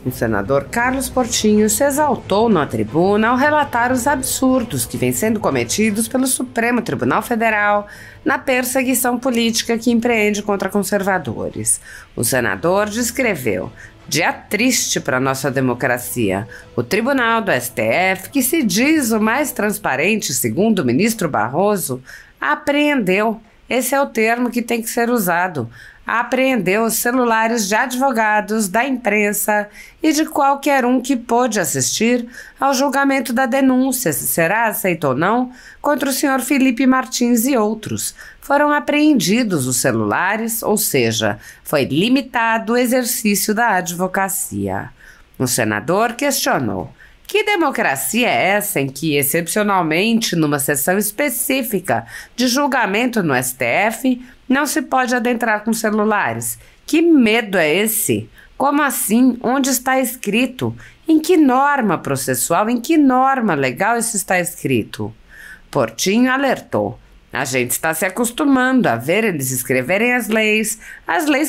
O senador Carlos Portinho se exaltou na tribuna ao relatar os absurdos que vêm sendo cometidos pelo Supremo Tribunal Federal na perseguição política que empreende contra conservadores. O senador descreveu: dia triste para nossa democracia. O Tribunal do STF, que se diz o mais transparente, segundo o ministro Barroso, apreendeu, esse é o termo que tem que ser usado, apreendeu os celulares de advogados, da imprensa e de qualquer um que pôde assistir ao julgamento da denúncia, se será aceita ou não, contra o senhor Felipe Martins e outros. Foram apreendidos os celulares, ou seja, foi limitado o exercício da advocacia. O senador questionou: que democracia é essa em que, excepcionalmente, numa sessão específica de julgamento no STF, não se pode adentrar com celulares? Que medo é esse? Como assim? Onde está escrito? Em que norma processual, em que norma legal isso está escrito? Portinho alertou: a gente está se acostumando a ver eles escreverem as leis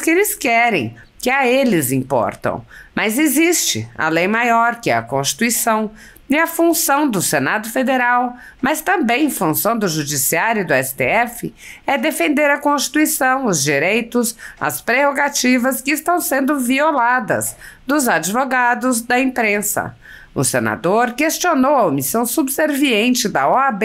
que eles querem, que a eles importam. Mas existe a lei maior, que é a Constituição, e a função do Senado Federal, mas também função do Judiciário e do STF, é defender a Constituição, os direitos, as prerrogativas que estão sendo violadas dos advogados, da imprensa. O senador questionou a omissão subserviente da OAB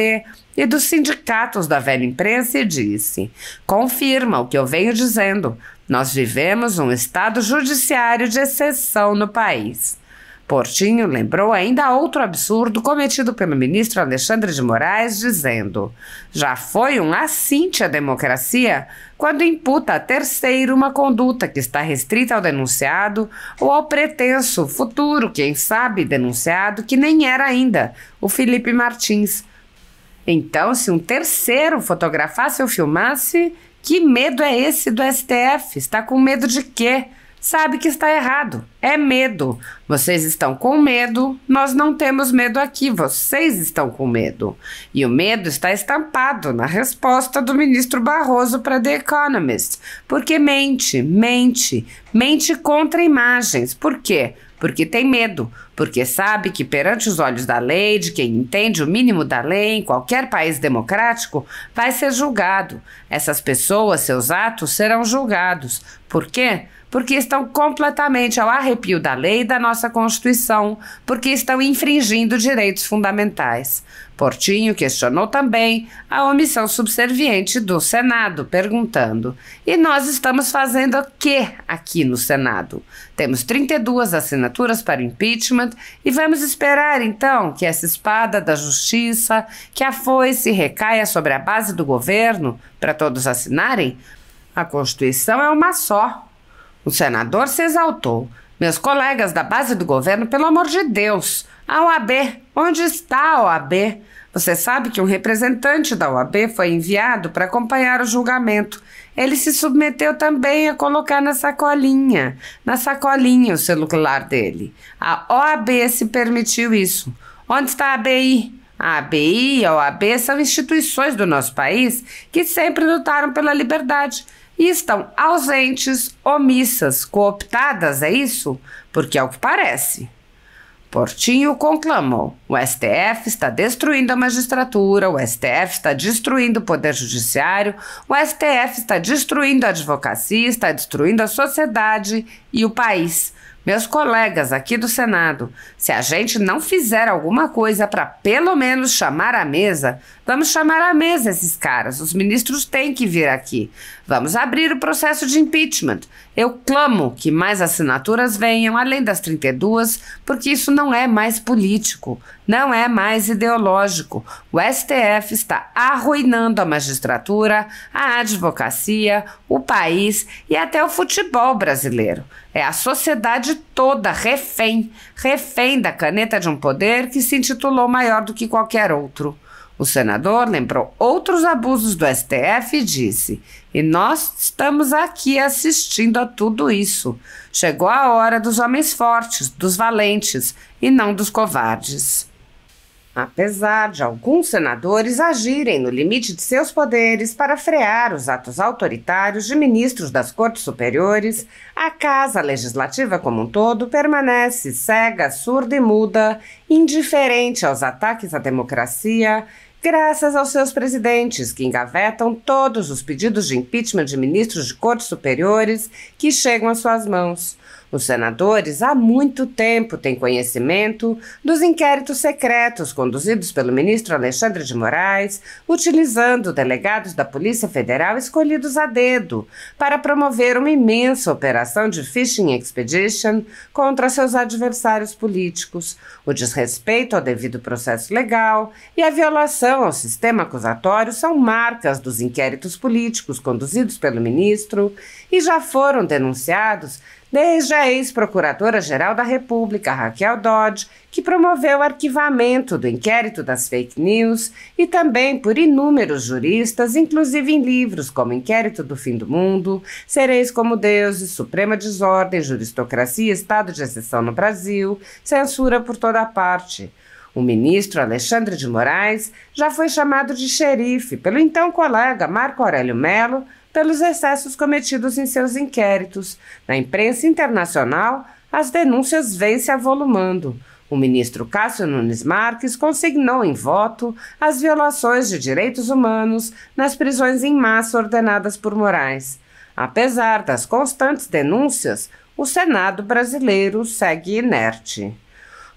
e dos sindicatos da velha imprensa e disse: confirma o que eu venho dizendo, nós vivemos um estado judiciário de exceção no país. Portinho lembrou ainda outro absurdo cometido pelo ministro Alexandre de Moraes, dizendo: já foi um assinte à democracia quando imputa a terceiro uma conduta que está restrita ao denunciado ou ao pretenso futuro, quem sabe, denunciado, que nem era ainda o Felipe Martins. Então, se um terceiro fotografasse ou filmasse, que medo é esse do STF? Está com medo de quê? Sabe que está errado. É medo. Vocês estão com medo, nós não temos medo aqui, vocês estão com medo. E o medo está estampado na resposta do ministro Barroso para The Economist. Porque mente contra imagens. Por quê? Porque tem medo, porque sabe que perante os olhos da lei, de quem entende o mínimo da lei, em qualquer país democrático, vai ser julgado. Essas pessoas, seus atos, serão julgados. Por quê? Porque estão completamente ao arrepio da lei e da nossa Constituição, porque estão infringindo direitos fundamentais. Portinho questionou também a omissão subserviente do Senado, perguntando: e nós estamos fazendo o quê aqui no Senado? Temos 32 assinaturas para o impeachment e vamos esperar, então, que essa espada da justiça, que a foice recaia sobre a base do governo para todos assinarem? A Constituição é uma só. O senador se exaltou: meus colegas da base do governo, pelo amor de Deus, a OAB, onde está a OAB? Você sabe que um representante da OAB foi enviado para acompanhar o julgamento. Ele se submeteu também a colocar na sacolinha o celular dele. A OAB se permitiu isso. Onde está a ABI? A ABI e a OAB são instituições do nosso país que sempre lutaram pela liberdade e estão ausentes, omissas, cooptadas, é isso? Porque é o que parece. Portinho conclamou: o STF está destruindo a magistratura, o STF está destruindo o poder judiciário, o STF está destruindo a advocacia, está destruindo a sociedade e o país. Meus colegas aqui do Senado, se a gente não fizer alguma coisa para pelo menos chamar à mesa, vamos chamar à mesa esses caras, os ministros têm que vir aqui. Vamos abrir o processo de impeachment. Eu clamo que mais assinaturas venham, além das 32, porque isso não é mais político, não é mais ideológico. O STF está arruinando a magistratura, a advocacia, o país e até o futebol brasileiro. É a sociedade toda refém da caneta de um poder que se intitulou maior do que qualquer outro. O senador lembrou outros abusos do STF e disse: e nós estamos aqui assistindo a tudo isso. Chegou a hora dos homens fortes, dos valentes, e não dos covardes. Apesar de alguns senadores agirem no limite de seus poderes para frear os atos autoritários de ministros das Cortes Superiores, a Casa Legislativa como um todo permanece cega, surda e muda, indiferente aos ataques à democracia, graças aos seus presidentes, que engavetam todos os pedidos de impeachment de ministros de Cortes Superiores que chegam às suas mãos. Os senadores há muito tempo têm conhecimento dos inquéritos secretos conduzidos pelo ministro Alexandre de Moraes, utilizando delegados da Polícia Federal escolhidos a dedo para promover uma imensa operação de phishing expedition contra seus adversários políticos. O desrespeito ao devido processo legal e a violação ao sistema acusatório são marcas dos inquéritos políticos conduzidos pelo ministro e já foram denunciados desde a ex-procuradora-geral da República, Raquel Dodge, que promoveu o arquivamento do inquérito das fake news, e também por inúmeros juristas, inclusive em livros como Inquérito do Fim do Mundo, Sereis como Deuses, Suprema Desordem, Juristocracia e Estado de Exceção no Brasil, Censura por toda parte. O ministro Alexandre de Moraes já foi chamado de xerife pelo então colega Marco Aurélio Mello, pelos excessos cometidos em seus inquéritos. Na imprensa internacional, as denúncias vêm se avolumando. O ministro Cássio Nunes Marques consignou em voto as violações de direitos humanos nas prisões em massa ordenadas por Moraes. Apesar das constantes denúncias, o Senado brasileiro segue inerte.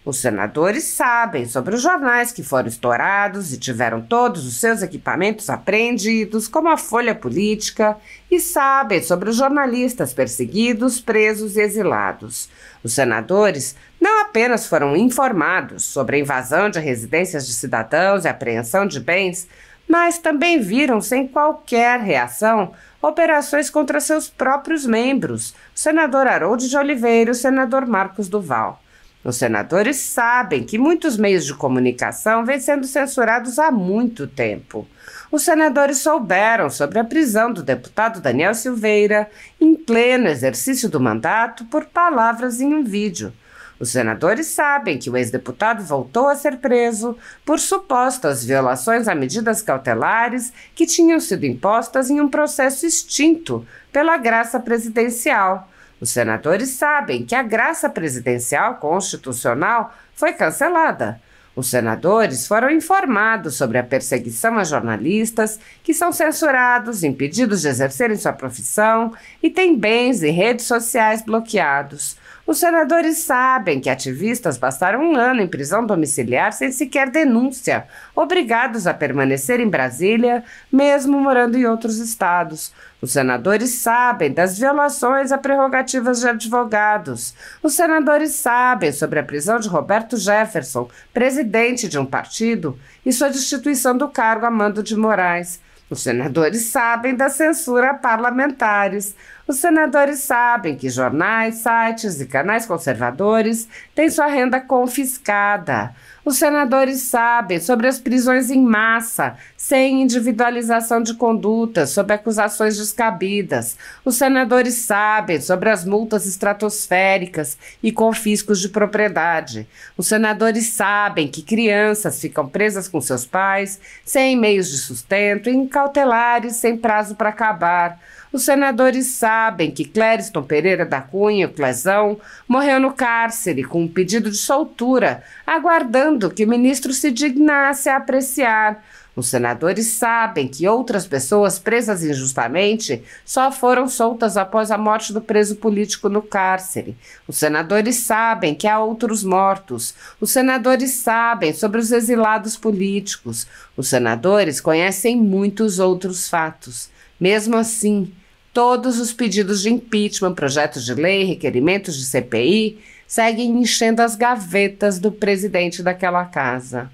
Os senadores sabem sobre os jornais que foram estourados e tiveram todos os seus equipamentos apreendidos, como a Folha Política, e sabem sobre os jornalistas perseguidos, presos e exilados. Os senadores não apenas foram informados sobre a invasão de residências de cidadãos e apreensão de bens, mas também viram sem qualquer reação operações contra seus próprios membros, o senador Harold de Oliveira e o senador Marcos Duval. Os senadores sabem que muitos meios de comunicação vêm sendo censurados há muito tempo. Os senadores souberam sobre a prisão do deputado Daniel Silveira em pleno exercício do mandato por palavras em um vídeo. Os senadores sabem que o ex-deputado voltou a ser preso por supostas violações a medidas cautelares que tinham sido impostas em um processo extinto pela graça presidencial. Os senadores sabem que a graça presidencial constitucional foi cancelada. Os senadores foram informados sobre a perseguição a jornalistas que são censurados, impedidos de exercerem sua profissão e têm bens e redes sociais bloqueados. Os senadores sabem que ativistas passaram um ano em prisão domiciliar sem sequer denúncia, obrigados a permanecer em Brasília, mesmo morando em outros estados. Os senadores sabem das violações a prerrogativas de advogados. Os senadores sabem sobre a prisão de Roberto Jefferson, presidente de um partido, e sua destituição do cargo a mando de Moraes. Os senadores sabem da censura a parlamentares. Os senadores sabem que jornais, sites e canais conservadores têm sua renda confiscada. Os senadores sabem sobre as prisões em massa, sem individualização de condutas, sob acusações descabidas. Os senadores sabem sobre as multas estratosféricas e confiscos de propriedade. Os senadores sabem que crianças ficam presas com seus pais, sem meios de sustento, em cautelares sem prazo para acabar. Os senadores sabem que Clériston Pereira da Cunha, o Clezão, morreu no cárcere com um pedido de soltura, aguardando que o ministro se dignasse a apreciar. Os senadores sabem que outras pessoas presas injustamente só foram soltas após a morte do preso político no cárcere. Os senadores sabem que há outros mortos. Os senadores sabem sobre os exilados políticos. Os senadores conhecem muitos outros fatos. Mesmo assim, todos os pedidos de impeachment, projetos de lei, requerimentos de CPI seguem enchendo as gavetas do presidente daquela casa.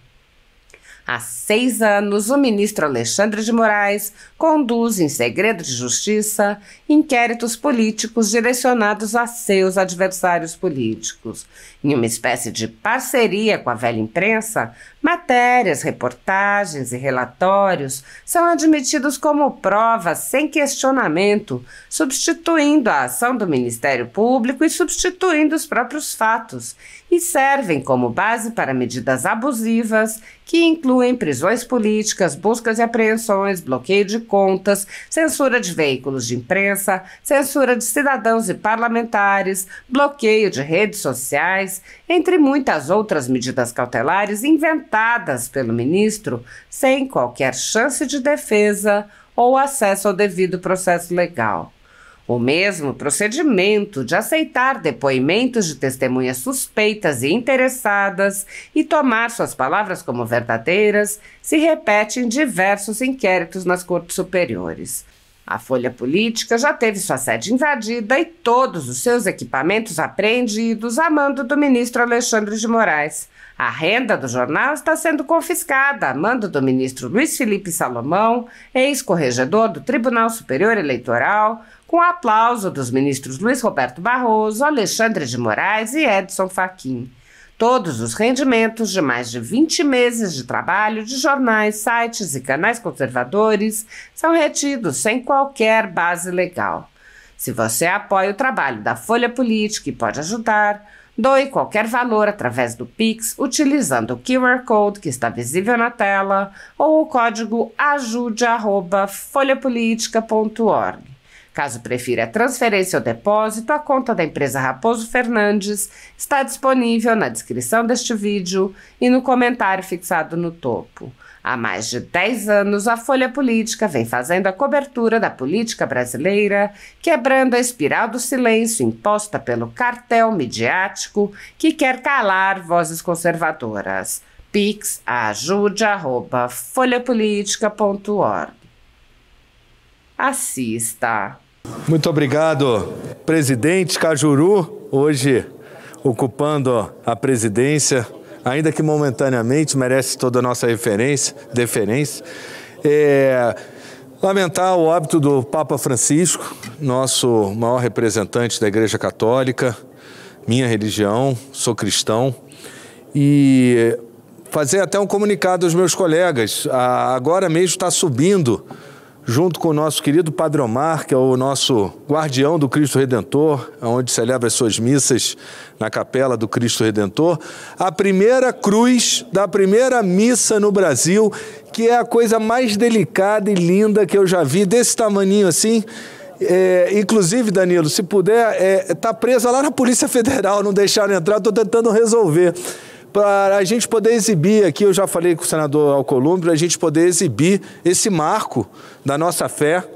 Há 6 anos, o ministro Alexandre de Moraes conduz, em segredo de justiça, inquéritos políticos direcionados a seus adversários políticos. Em uma espécie de parceria com a velha imprensa, Matérias, reportagens e relatórios são admitidos como prova sem questionamento, substituindo a ação do Ministério Público e substituindo os próprios fatos, e servem como base para medidas abusivas que incluem prisões políticas, buscas e apreensões, bloqueio de contas, censura de veículos de imprensa, censura de cidadãos e parlamentares, bloqueio de redes sociais, entre muitas outras medidas cautelares inventadas pelo ministro sem qualquer chance de defesa ou acesso ao devido processo legal. O mesmo procedimento de aceitar depoimentos de testemunhas suspeitas e interessadas e tomar suas palavras como verdadeiras se repete em diversos inquéritos nas cortes superiores. A Folha Política já teve sua sede invadida e todos os seus equipamentos apreendidos a mando do ministro Alexandre de Moraes. A renda do jornal está sendo confiscada a mando do ministro Luiz Felipe Salomão, ex-corregedor do Tribunal Superior Eleitoral, com aplauso dos ministros Luiz Roberto Barroso, Alexandre de Moraes e Edson Fachin. Todos os rendimentos de mais de 20 meses de trabalho de jornais, sites e canais conservadores são retidos sem qualquer base legal. Se você apoia o trabalho da Folha Política e pode ajudar, doe qualquer valor através do Pix utilizando o QR Code que está visível na tela ou o código ajude@folhapolitica.org. Caso prefira transferência ou depósito, a conta da empresa Raposo Fernandes está disponível na descrição deste vídeo e no comentário fixado no topo. Há mais de 10 anos, a Folha Política vem fazendo a cobertura da política brasileira, quebrando a espiral do silêncio imposta pelo cartel midiático que quer calar vozes conservadoras. Pix ajude@folhapolitica.org. Assista. Muito obrigado, presidente Cajuru, hoje ocupando a presidência, ainda que momentaneamente, merece toda a nossa deferência. Lamentar o óbito do Papa Francisco, nosso maior representante da Igreja Católica, minha religião, sou cristão, e fazer até um comunicado aos meus colegas. Agora mesmo está subindo, junto com o nosso querido Padre Omar, que é o nosso guardião do Cristo Redentor, onde celebra as suas missas na capela do Cristo Redentor, a primeira cruz da primeira missa no Brasil, que é a coisa mais delicada e linda que eu já vi, desse tamaninho assim. Inclusive, Danilo, se puder, tá presa lá na Polícia Federal, não deixaram entrar, estou tentando resolver. Para a gente poder exibir aqui, eu já falei com o senador Alcolumbre, para a gente poder exibir esse marco da nossa fé,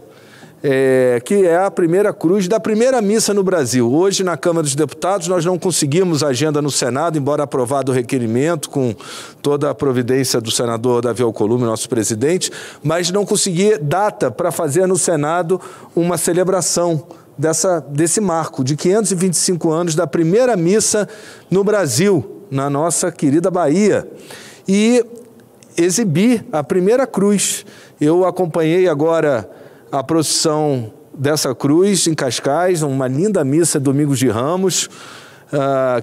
que é a primeira cruz da primeira missa no Brasil. Hoje, na Câmara dos Deputados, nós não conseguimos agenda no Senado, embora aprovado o requerimento com toda a providência do senador Davi Alcolumbre, nosso presidente, mas não consegui data para fazer no Senado uma celebração desse marco de 525 anos da primeira missa no Brasil, na nossa querida Bahia, e exibir a primeira cruz. Eu acompanhei agora a procissão dessa cruz em Cascais, uma linda missa Domingos de Ramos,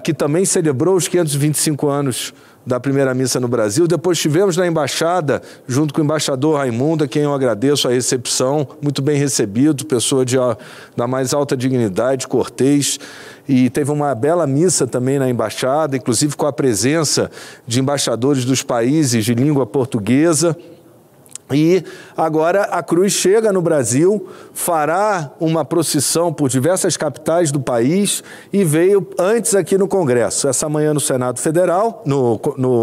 que também celebrou os 525 anos da primeira missa no Brasil. Depois estivemos na embaixada, junto com o embaixador Raimundo, a quem eu agradeço a recepção, muito bem recebido, pessoa da mais alta dignidade, cortês, e teve uma bela missa também na embaixada, inclusive com a presença de embaixadores dos países de língua portuguesa. E agora a cruz chega no Brasil, fará uma procissão por diversas capitais do país e veio antes aqui no Congresso, essa manhã no Senado Federal,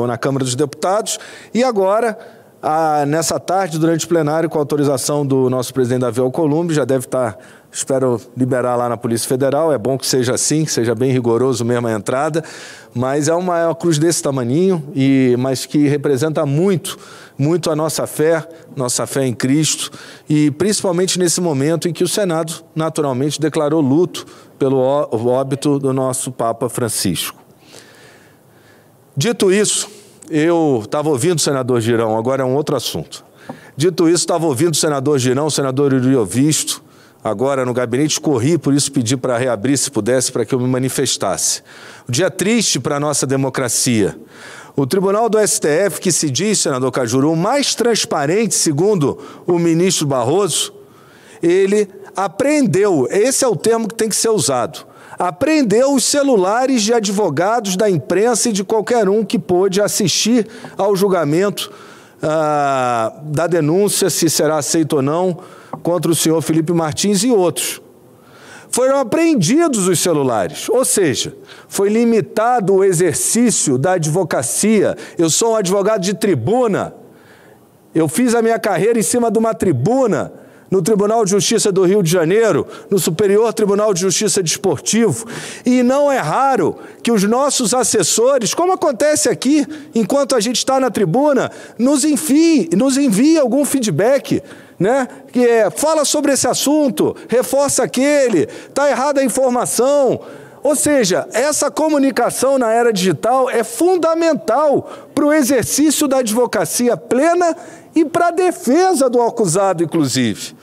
na Câmara dos Deputados, e agora, nessa tarde, durante o plenário, com a autorização do nosso presidente Davi Alcolumbre, já deve estar, espero liberar lá na Polícia Federal, é bom que seja assim, que seja bem rigoroso mesmo a entrada, mas é uma cruz desse tamaninho, mas que representa muito a nossa fé em Cristo, e principalmente nesse momento em que o Senado, naturalmente, declarou luto pelo óbito do nosso Papa Francisco. Dito isso, eu estava ouvindo o senador Girão, agora é um outro assunto. Dito isso, estava ouvindo o senador Girão, o senador Uri Ovisto, agora no gabinete, corri, por isso pedi para reabrir, se pudesse, para que eu me manifestasse. Um dia triste para a nossa democracia. O Tribunal do STF, que se diz, senador Cajuru, o mais transparente, segundo o ministro Barroso, ele apreendeu, esse é o termo que tem que ser usado, apreendeu os celulares de advogados da imprensa e de qualquer um que pôde assistir ao julgamento da denúncia, se será aceito ou não, contra o senhor Felipe Martins e outros. Foram apreendidos os celulares, ou seja, foi limitado o exercício da advocacia. Eu sou um advogado de tribuna, eu fiz a minha carreira em cima de uma tribuna, no Tribunal de Justiça do Rio de Janeiro, no Superior Tribunal de Justiça Desportivo, e não é raro que os nossos assessores, como acontece aqui, enquanto a gente está na tribuna, nos envie algum feedback, né? Que fala sobre esse assunto, reforça aquele, está errada a informação. Ou seja, essa comunicação na era digital é fundamental para o exercício da advocacia plena e para a defesa do acusado, inclusive.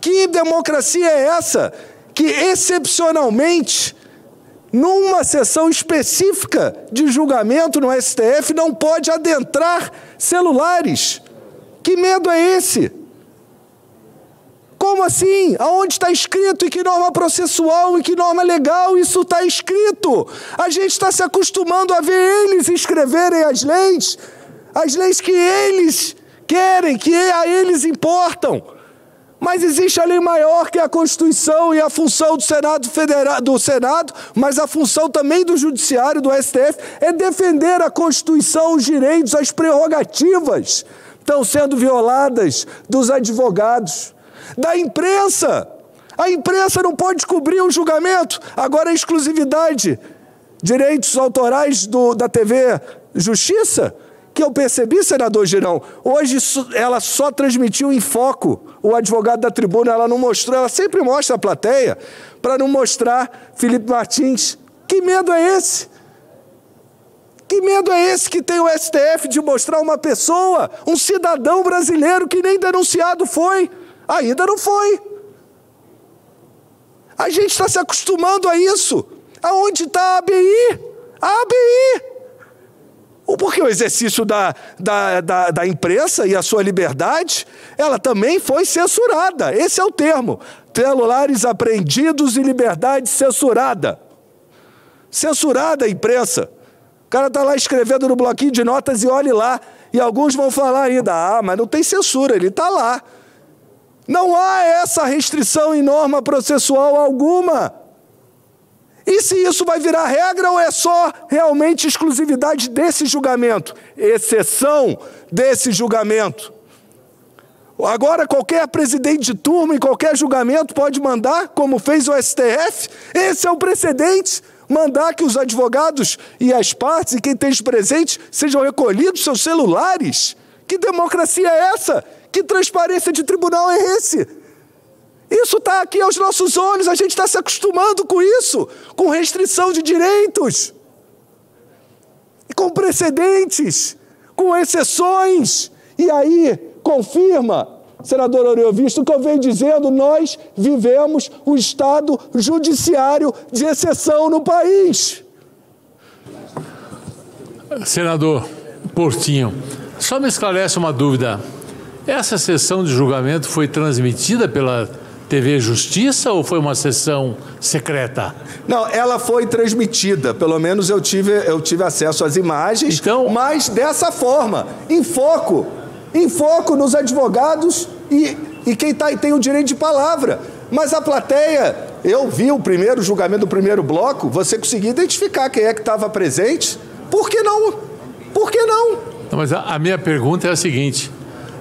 Que democracia é essa que, excepcionalmente, numa sessão específica de julgamento no STF, não pode adentrar celulares? Que medo é esse? Como assim? Aonde está escrito? Em que norma processual? Em que norma legal isso está escrito? A gente está se acostumando a ver eles escreverem as leis que eles querem, que a eles importam. Mas existe a lei maior, que é a Constituição, e a função do Senado, mas a função também do Judiciário, do STF, é defender a Constituição, os direitos, as prerrogativas estão sendo violadas dos advogados, da imprensa. A imprensa não pode cobrir o julgamento, agora a exclusividade, direitos autorais da TV Justiça, que eu percebi, senador Girão, hoje ela só transmitiu em foco o advogado da tribuna, ela não mostrou, ela sempre mostra a plateia, para não mostrar Felipe Martins. Que medo é esse? Que medo é esse que tem o STF de mostrar uma pessoa, um cidadão brasileiro que nem denunciado foi? Ainda não foi. A gente está se acostumando a isso. Aonde está a ABI? A ABI! Porque o exercício da imprensa e a sua liberdade, ela também foi censurada. Esse é o termo. Celulares apreendidos e liberdade censurada. Censurada a imprensa. O cara está lá escrevendo no bloquinho de notas e olhe lá. E alguns vão falar ainda, mas não tem censura, ele está lá. Não há essa restrição em norma processual alguma. E se isso vai virar regra ou é só realmente exclusividade desse julgamento? Exceção desse julgamento. Agora qualquer presidente de turma em qualquer julgamento pode mandar, como fez o STF? Esse é o precedente. Mandar que os advogados e as partes e quem esteja presente sejam recolhidos seus celulares. Que democracia é essa? Que transparência de tribunal é esse? Isso está aqui aos nossos olhos, a gente está se acostumando com isso, com restrição de direitos, com precedentes, com exceções. E aí, confirma, senador Oriovisto, o que eu venho dizendo, nós vivemos um Estado judiciário de exceção no país. Senador Portinho, só me esclarece uma dúvida. Essa sessão de julgamento foi transmitida pela TV Justiça ou foi uma sessão secreta? Não, ela foi transmitida, pelo menos eu tive acesso às imagens, então, mas dessa forma, em foco nos advogados e quem tem o direito de palavra. Mas a plateia, eu vi o primeiro julgamento do primeiro bloco, você conseguia identificar quem é que estava presente? Por que não? Por que não? Não, mas a minha pergunta é a seguinte,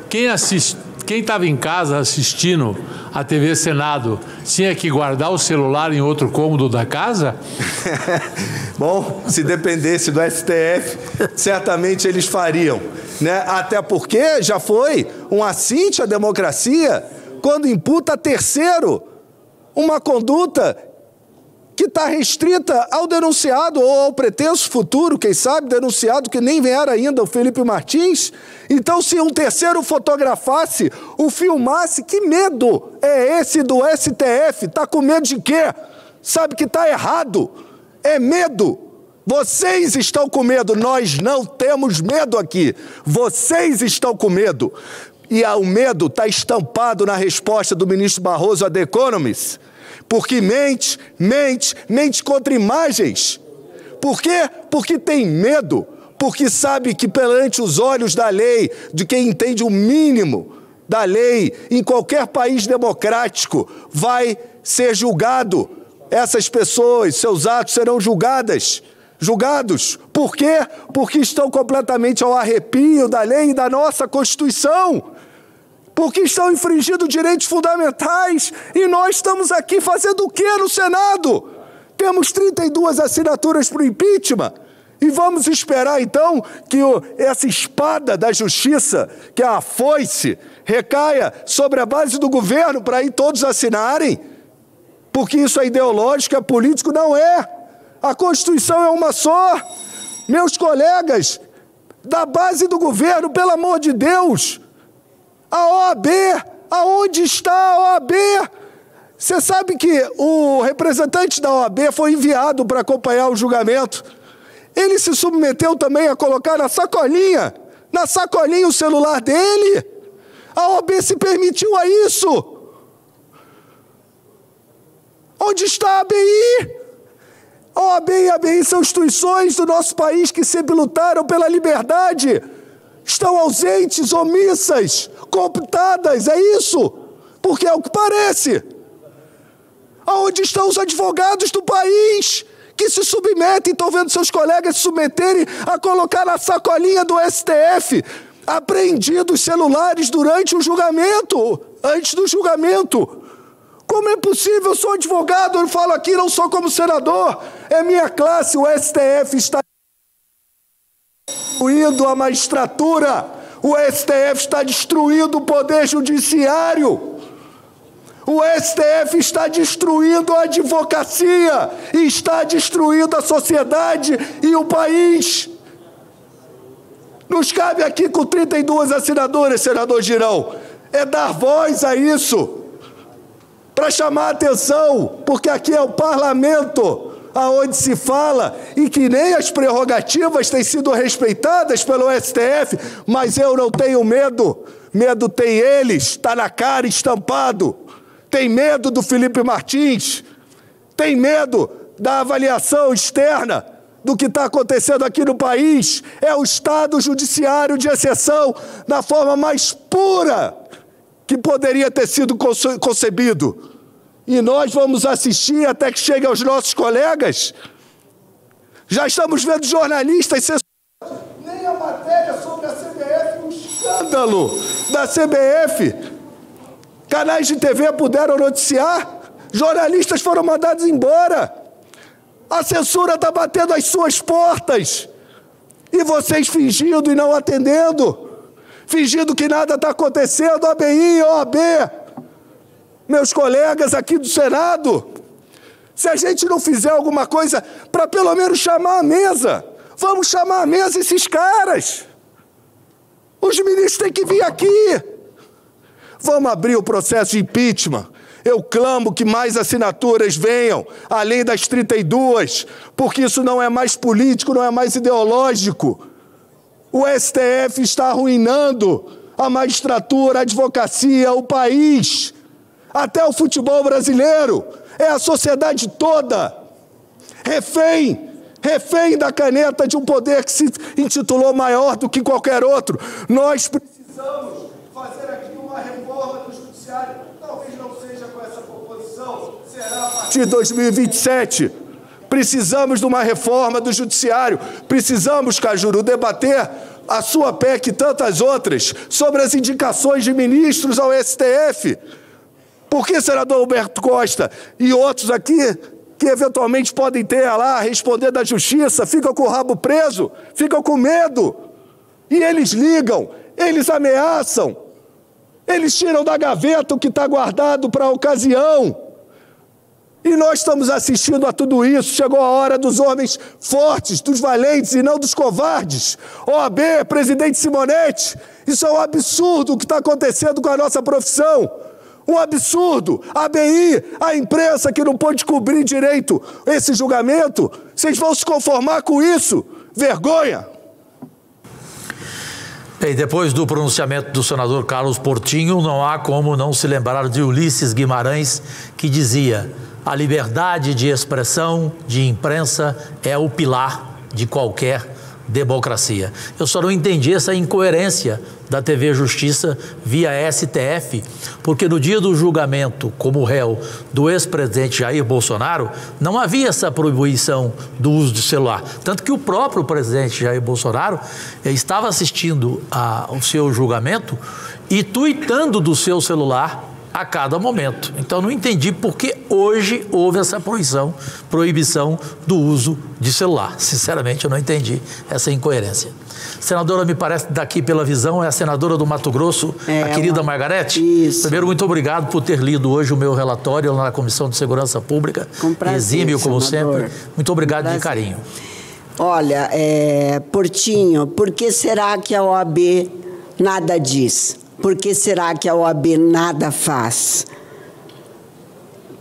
quem estava em casa assistindo a TV Senado tinha que guardar o celular em outro cômodo da casa? Bom, se dependesse do STF, certamente eles fariam, né? Até porque já foi um assinte à democracia quando imputa a terceiro uma conduta que está restrita ao denunciado ou ao pretenso futuro, quem sabe, denunciado que nem era ainda, o Felipe Martins. Então, se um terceiro fotografasse, o filmasse, que medo é esse do STF? Está com medo de quê? Sabe que está errado. É medo. Vocês estão com medo, nós não temos medo aqui. Vocês estão com medo. E o medo está estampado na resposta do ministro Barroso a The Economist. Porque mente contra imagens. Por quê? Porque tem medo. Porque sabe que perante os olhos da lei, de quem entende o mínimo da lei, em qualquer país democrático, vai ser julgado. Essas pessoas, seus atos serão julgados. Por quê? Porque estão completamente ao arrepio da lei e da nossa Constituição. Porque estão infringindo direitos fundamentais. E nós estamos aqui fazendo o quê no Senado? Temos 32 assinaturas para o impeachment. E vamos esperar, então, que essa espada da justiça, que é a foice, recaia sobre a base do governo para aí todos assinarem? Porque isso é ideológico, é político? Não é. A Constituição é uma só. Meus colegas, da base do governo, pelo amor de Deus, a OAB, aonde está a OAB? Você sabe que o representante da OAB foi enviado para acompanhar o julgamento. Ele se submeteu também a colocar na sacolinha o celular dele. A OAB se permitiu a isso. Onde está a ABI? A OAB e a ABI são instituições do nosso país que sempre lutaram pela liberdade. Estão ausentes, omissas, cooptadas, é isso? Porque é o que parece. Aonde estão os advogados do país que se submetem, estão vendo seus colegas se submeterem a colocar na sacolinha do STF, apreendidos celulares durante o julgamento, antes do julgamento? Como é possível? Eu sou advogado, eu falo aqui, não sou como senador, é minha classe, o STF está destruindo a magistratura, o STF está destruindo o poder judiciário, o STF está destruindo a advocacia, está destruindo a sociedade e o país. Nos cabe aqui com 32 assinaturas, senador Girão, é dar voz a isso, para chamar a atenção, porque aqui é o parlamento aonde se fala e que nem as prerrogativas têm sido respeitadas pelo STF, mas eu não tenho medo. Medo tem eles, está na cara, estampado. Tem medo do Felipe Martins, tem medo da avaliação externa do que está acontecendo aqui no país. É o Estado judiciário de exceção da forma mais pura que poderia ter sido concebido. E nós vamos assistir até que chegue aos nossos colegas. Já estamos vendo jornalistas censurando nem a matéria sobre a CBF, o escândalo da CBF. Canais de TV puderam noticiar, jornalistas foram mandados embora. A censura está batendo às suas portas. E vocês fingindo e não atendendo. Fingindo que nada está acontecendo, ABI, OAB. Meus colegas aqui do Senado, se a gente não fizer alguma coisa para pelo menos chamar a mesa, vamos chamar a mesa esses caras. Os ministros têm que vir aqui. Vamos abrir o processo de impeachment. Eu clamo que mais assinaturas venham, além das 32, porque isso não é mais político, não é mais ideológico. O STF está arruinando a magistratura, a advocacia, o país, até o futebol brasileiro. É a sociedade toda refém da caneta de um poder que se intitulou maior do que qualquer outro. Nós precisamos fazer aqui uma reforma do judiciário. Talvez não seja com essa proposição, será a partir de 2027. Precisamos de uma reforma do judiciário. Precisamos, Cajuru, debater a sua PEC e tantas outras sobre as indicações de ministros ao STF. Por que, senador Humberto Costa e outros aqui, que eventualmente podem ter lá a responder da justiça, ficam com o rabo preso, ficam com medo, e eles ligam, eles ameaçam, eles tiram da gaveta o que está guardado para a ocasião. E nós estamos assistindo a tudo isso. Chegou a hora dos homens fortes, dos valentes e não dos covardes. OAB, presidente Simonetti, isso é um absurdo o que está acontecendo com a nossa profissão. Um absurdo. A ABI, a imprensa que não pôde cobrir direito esse julgamento, vocês vão se conformar com isso? Vergonha! Bem, depois do pronunciamento do senador Carlos Portinho, não há como não se lembrar de Ulisses Guimarães, que dizia: a liberdade de expressão, de imprensa, é o pilar de qualquer democracia. Eu só não entendi essa incoerência da TV Justiça via STF, porque no dia do julgamento como réu do ex-presidente Jair Bolsonaro, não havia essa proibição do uso de celular. Tanto que o próprio presidente Jair Bolsonaro estava assistindo ao seu julgamento e tuitando do seu celular a cada momento. Então não entendi por que hoje houve essa proibição do uso de celular. Sinceramente, eu não entendi essa incoerência. Senadora, me parece daqui pela visão, é a senadora do Mato Grosso, a querida Margarete. Isso. Primeiro, muito obrigado por ter lido hoje o meu relatório na Comissão de Segurança Pública. Com prazer, exímio, como senador. sempre. Muito obrigado de carinho. Olha, Portinho, por que será que a OAB nada diz? Por que será que a OAB nada faz?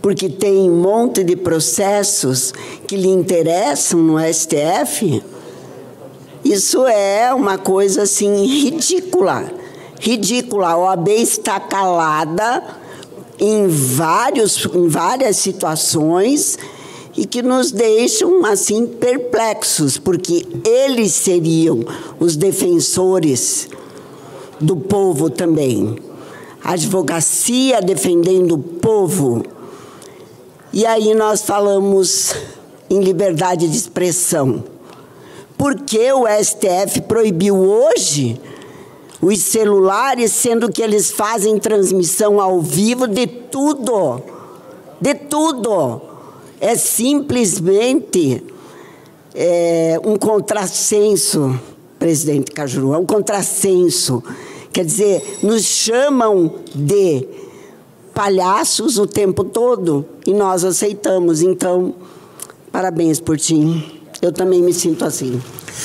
Porque tem um monte de processos que lhe interessam no STF? Isso é uma coisa, assim, ridícula. Ridícula. A OAB está calada em várias situações e que nos deixam, assim, perplexos, porque eles seriam os defensores do povo também. A advocacia defendendo o povo. E aí nós falamos em liberdade de expressão. Por que o STF proibiu hoje os celulares, sendo que eles fazem transmissão ao vivo de tudo? De tudo. É simplesmente um contrassenso, presidente Cajuru, é um contrassenso. Quer dizer, nos chamam de palhaços o tempo todo e nós aceitamos. Então, parabéns, Portinho. Eu também me sinto assim.